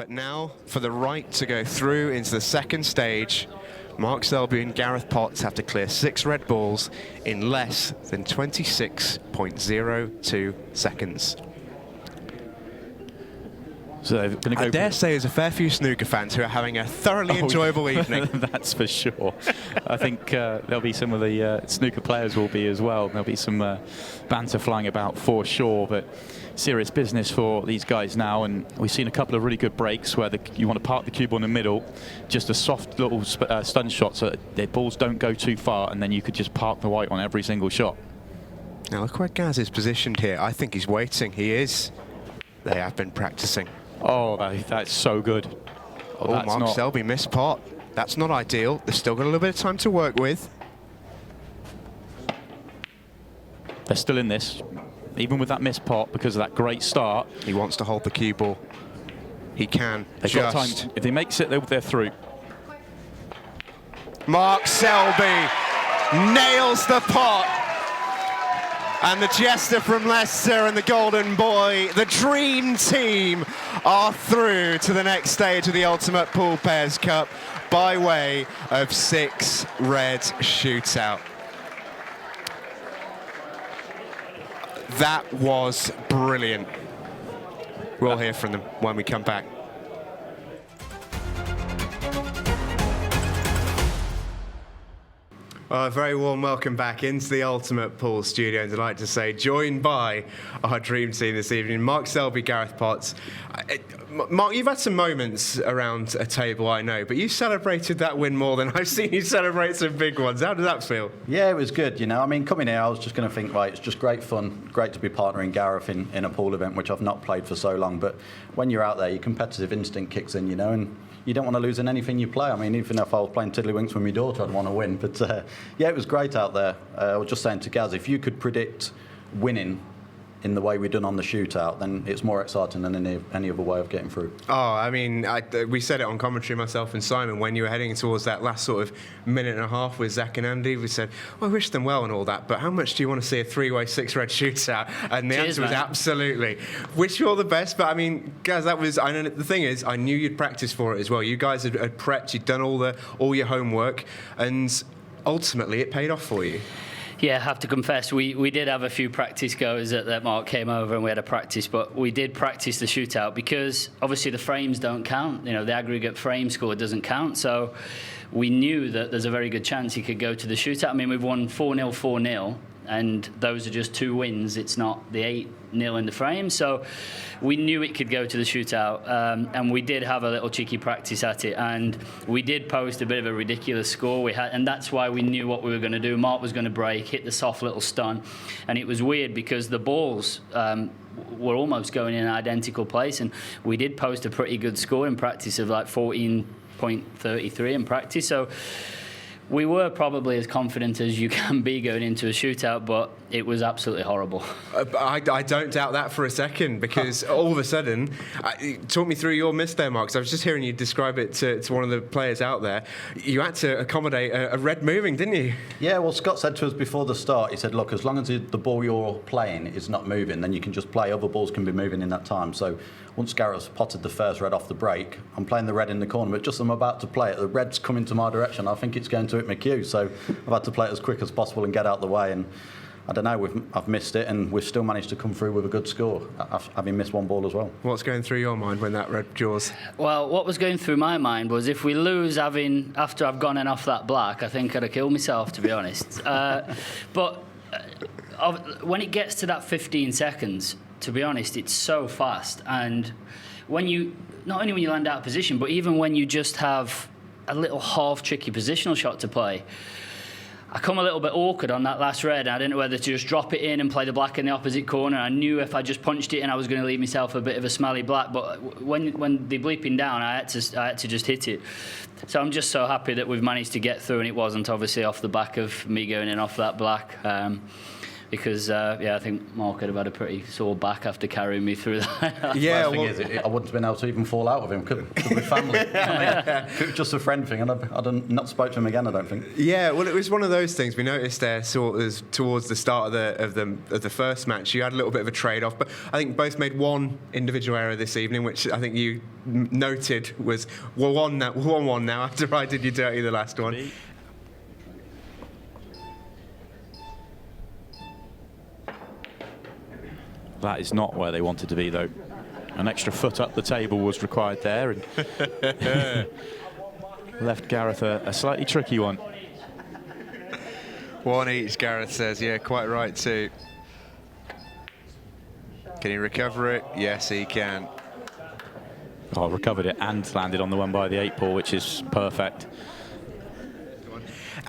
But now, for the right to go through into the second stage, Mark Selby and Gareth Potts have to clear 6 red balls in less than 26.02 seconds. So they're going to go. I dare say there's a fair few snooker fans who are having a thoroughly enjoyable evening. That's for sure. I think there'll be some of the snooker players will be as well. There'll be some banter flying about for sure, but serious business for these guys now. And we've seen a couple of really good breaks where you want to park the cue ball in the middle, just a soft little stun shot so that the balls don't go too far, and then you could just park the white on every single shot. Now look where Gaz is positioned here. I think he's waiting. He is. They have been practicing. Oh, that's so good. Oh, Mark Selby missed pot. That's not ideal. They've still got a little bit of time to work with. They're still in this, even with that missed pot, because of that great start. He wants to hold the cue ball. He can. They've got time. If he makes it, they're through. Mark Selby nails the pot. And the Jester from Leicester and the Golden Boy, the dream team, are through to the next stage of the Ultimate Pool Pairs Cup by way of 6 red shootout. That was brilliant. We'll hear from them when we come back. Well, a very warm welcome back into the Ultimate Pool studio, and I'd like to say, joined by our dream team this evening, Mark Selby, Gareth Potts. Mark, you've had some moments around a table, I know, but you celebrated that win more than I've seen you celebrate some big ones. How did that feel? Yeah, it was good, you know. I mean, coming here, I was just going to think, right, it's just great fun, great to be partnering Gareth in a pool event, which I've not played for so long. But when you're out there, your competitive instinct kicks in, you know, and you don't want to lose in anything you play. I mean, even if I was playing Tiddlywinks with my daughter, I'd want to win. But yeah, it was great out there. I was just saying to Gaz, if you could predict winning in the way we've done on the shootout, then it's more exciting than any other way of getting through. Oh, I mean, we said it on commentary, myself and Simon, when you were heading towards that last sort of minute and a half with Zach and Andy. We said, well, I wish them well and all that, but how much do you want to see a 3-way 6-red shootout? And the answer was absolutely. Wish you all the best, but I mean, guys, that was, I know the thing is, I knew you'd practice for it as well. You guys had prepped, you'd done all your homework, and ultimately it paid off for you. Yeah, I have to confess, we did have a few practice goes that Mark came over and we had a practice, but we did practice the shootout because obviously the frames don't count. You know, the aggregate frame score doesn't count. So we knew that there's a very good chance he could go to the shootout. I mean, we've won 4-0, 4-0, and those are just 2 wins. It's not the 8-0 in the frame. So we knew it could go to the shootout, and we did have a little cheeky practice at it, and we did post a bit of a ridiculous score. And that's why we knew what we were going to do. Mark was going to break, hit the soft little stun, and it was weird because the balls were almost going in an identical place, and we did post a pretty good score in practice of like 14.33 in practice. So we were probably as confident as you can be going into a shootout, but it was absolutely horrible. I don't doubt that for a second, because all of a sudden, talk me through your miss there, Mark, because I was just hearing you describe it to one of the players out there. You had to accommodate a red moving, didn't you? Yeah, well, Scott said to us before the start, he said, look, as long as the ball you're playing is not moving, then you can just play. Other balls can be moving in that time. So once Gareth potted the first red off the break, I'm playing the red in the corner, but just I'm about to play it, the red's coming to my direction. I think it's going to hit my cue, so I've had to play it as quick as possible and get out of the way. And I don't know, I've missed it, and we've still managed to come through with a good score, having missed 1 ball as well. What's going through your mind when that red draws? Well, what was going through my mind was if we lose after I've gone in off that black, I think I'd have killed myself, to be honest. But when it gets to that 15 seconds, to be honest, it's so fast. And not only when you land out of position, but even when you just have a little half tricky positional shot to play, I come a little bit awkward on that last red. I didn't know whether to just drop it in and play the black in the opposite corner. I knew if I just punched it in, I was going to leave myself a bit of a smelly black. But when they're bleeping down, I had to just hit it. So I'm just so happy that we've managed to get through, and it wasn't obviously off the back of me going in off that black. because I think Mark would have had a pretty sore back after carrying me through that. Yeah, The thing is, I wouldn't have been able to even fall out with him. Could with family. I mean, if it was just a friend thing, and I'd not spoke to him again, I don't think. Yeah, well, it was one of those things we noticed there sort of towards the start of the first match. You had a little bit of a trade-off, but I think both made one individual error this evening, which I think you noted was 1-1 now after I did you dirty the last one. That is not where they wanted to be, though. An extra foot up the table was required there, and left Gareth a slightly tricky one. One each, Gareth says. Yeah, quite right too. Can he recover it? Yes, he can. Oh, recovered it and landed on the one by the 8-ball, which is perfect.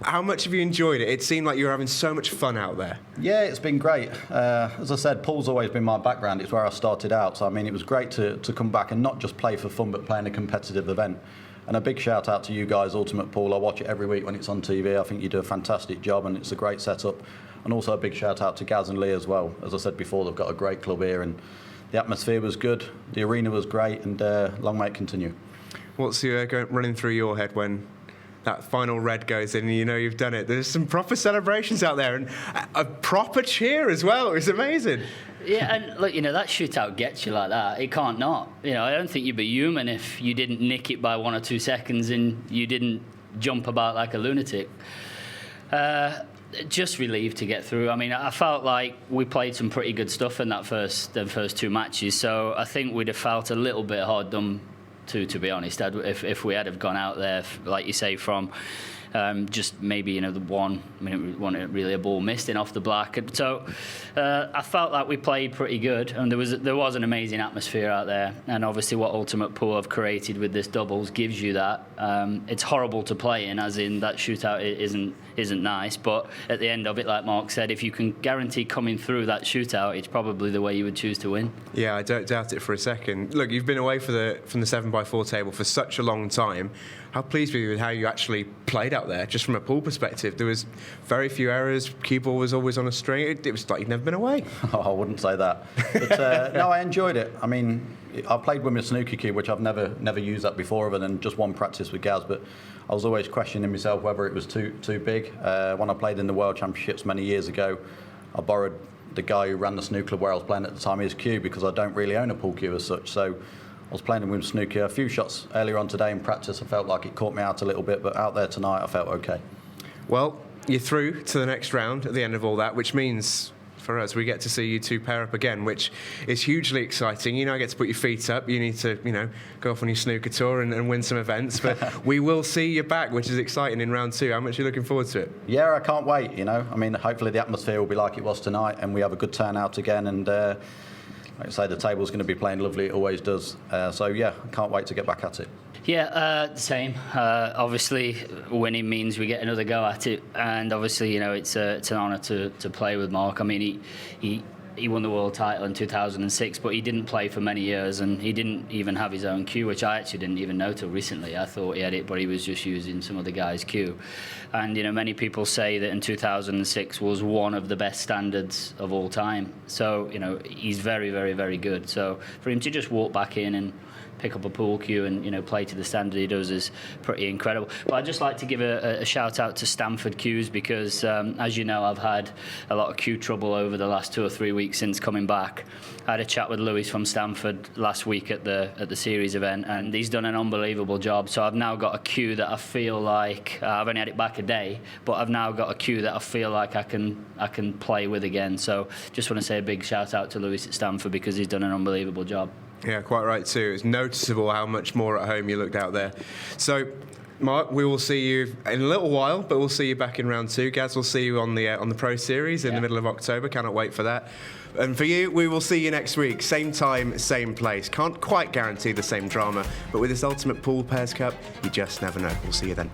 How much have you enjoyed it? It seemed like you were having so much fun out there. Yeah, it's been great. As I said, pool's always been my background. It's where I started out. So, I mean, it was great to come back and not just play for fun, but play in a competitive event. And a big shout out to you guys, Ultimate Pool. I watch it every week when it's on TV. I think you do a fantastic job and it's a great setup. And also a big shout out to Gaz and Lee as well. As I said before, they've got a great club here and the atmosphere was good. The arena was great and long may it continue. What's running through your head when that final red goes in and you know you've done it? There's some proper celebrations out there and a proper cheer as well. It was amazing. Yeah, and look, that shootout gets you like that. It can't not. I don't think you'd be human if you didn't nick it by 1 or 2 seconds and you didn't jump about like a lunatic. Just relieved to get through. I mean, I felt like we played some pretty good stuff in the first 2 matches, so I think we'd have felt a little bit hard done to be honest, if we had have gone out there, like you say, from just maybe the one, wasn't really a ball missed in off the black. So I felt like we played pretty good, and there was an amazing atmosphere out there. And obviously, what Ultimate Pool have created with this doubles gives you that. It's horrible to play in, as in that shootout isn't nice. But at the end of it, like Mark said, if you can guarantee coming through that shootout, it's probably the way you would choose to win. Yeah, I don't doubt it for a second. Look, you've been away from the 7x4 table for such a long time. How pleased were you with how you actually played out there, just from a pool perspective? There was very few errors. Cue ball was always on a string. It was like you'd never been away. Oh, I wouldn't say that. But no, I enjoyed it. I mean, I played with my snooker cue, which I've never used that before, other than just one practice with Gaz. But I was always questioning myself whether it was too big. When I played in the World Championships many years ago, I borrowed the guy who ran the snooker club where I was playing at the time his cue, because I don't really own a pool cue as such. So I was playing with snooker. A few shots earlier on today in practice, I felt like it caught me out a little bit, but out there tonight, I felt okay. Well, you're through to the next round at the end of all that, which means for us, we get to see you two pair up again, which is hugely exciting. I get to put your feet up. You need to, go off on your snooker tour and win some events. But we will see you back, which is exciting in round 2. How much are you looking forward to it? Yeah, I can't wait, I mean, hopefully the atmosphere will be like it was tonight and we have a good turnout again. And like I say, the table's going to be playing lovely. It always does. So, yeah, I can't wait to get back at it. Yeah, same. Obviously, winning means we get another go at it, and obviously, it's an honour to play with Mark. I mean, he won the world title in 2006, but he didn't play for many years, and he didn't even have his own cue, which I actually didn't even know till recently. I thought he had it, but he was just using some other guy's cue. And many people say that in 2006 was one of the best standards of all time. So he's very, very, very good. So for him to just walk back in and pick up a pool cue and play to the standard he does is pretty incredible. But I'd just like to give a shout out to Stamford cues, because as you know, I've had a lot of cue trouble over the last 2 or 3 weeks since coming back. I had a chat with Lewis from Stamford last week at the series event, and he's done an unbelievable job. So I've now got a cue that I feel like I've only had it back a day, but I've now got a cue that I feel like I can play with again. So just want to say a big shout out to Lewis at Stamford, because he's done an unbelievable job. Yeah, quite right too. It's noticeable how much more at home you looked out there. So, Mark, we will see you in a little while, but we'll see you back in round 2. Gaz, we'll see you on the Pro Series in the middle of October. Cannot wait for that. And for you, we will see you next week. Same time, same place. Can't quite guarantee the same drama, but with this Ultimate Pool Pairs Cup, you just never know. We'll see you then.